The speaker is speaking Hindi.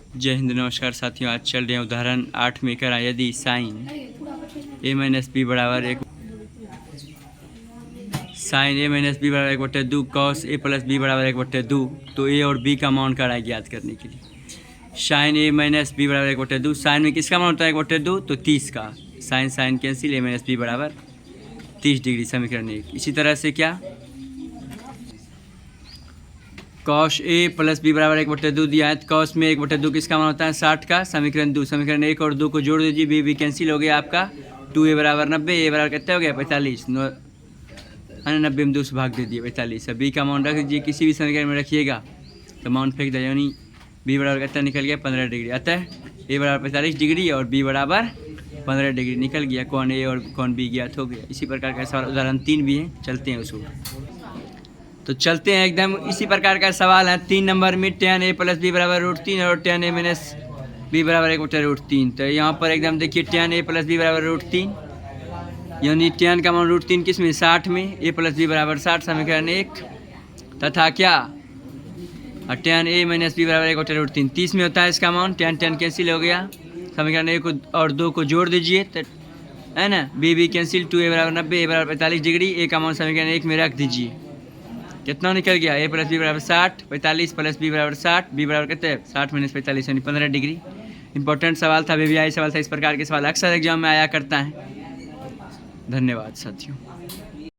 जय हिंद, नमस्कार साथियों। आज चल रहे हैं उदाहरण 8 में करा यदि साइन ए माइनस बी बराबर एक बटे दो कॉस ए प्लस बी बराबर 1/2 तो ए और बी का मान करा ज्ञात करने के लिए। साइन ए माइनस बी बराबर 1/2, साइन में किसका मान होता है 1/2 तो 30 का। साइन साइन कैंसिल, ए माइनस बी बराबर 30 डिग्री, समीकरण 1। इसी तरह से क्या कॉस ए प्लस बी बराबर 1/2 दिया है, तो कॉस में 1/2 किसका मान होता है 60 का। समीकरण 2, समीकरण 1 और 2 को जोड़ दीजिए, बी बी कैंसिल हो गया आपका। 2a बराबर 90, ए बराबर कितना हो गया 45, 90 में 2 से भाग दे दिए 45। बी का मान रख दीजिए, किसी भी समीकरण में रखिएगा तो मान फेंक दे, यानी बी बराबर कितना निकल गया 15 डिग्री। अतः ए बराबर 45 डिग्री और बी बराबर 15 डिग्री निकल गया। कौन ए और कौन बी ज्ञात हो गया। इसी प्रकार का सवाल उदाहरण 3 भी है, चलते हैं उसको। तो चलते हैं एकदम इसी प्रकार का सवाल है 3 नंबर में। tan a प्लस बी बराबर √3 और tan a माइनस बी बराबर 1/√3। तो यहाँ पर एकदम देखिए tan a प्लस बी बराबर √3, यानी tan का मान √3 किस में 60 में, a प्लस बी बराबर 60, समीकरण 1। तथा क्या tan a माइनस बी बराबर 1/√3 30 में होता है इसका मान। tan कैंसिल हो गया, समीकरण 1 और 2 को जोड़ दीजिए तो है ना, बी कैंसिल, 2a बराबर 90, a बराबर 45 डिग्री, a का मान समीकरण 1 में रख दीजिए। कितना निकल गया a प्लस बी बराबर 60, 45 प्लस बी बराबर 60, बी बराबर कितने 60 माइनस 45 यानी 15 डिग्री। इंपॉर्टेंट सवाल था, वीवीआई सवाल था। इस प्रकार के सवाल अक्सर एग्जाम में आया करता है। धन्यवाद साथियों।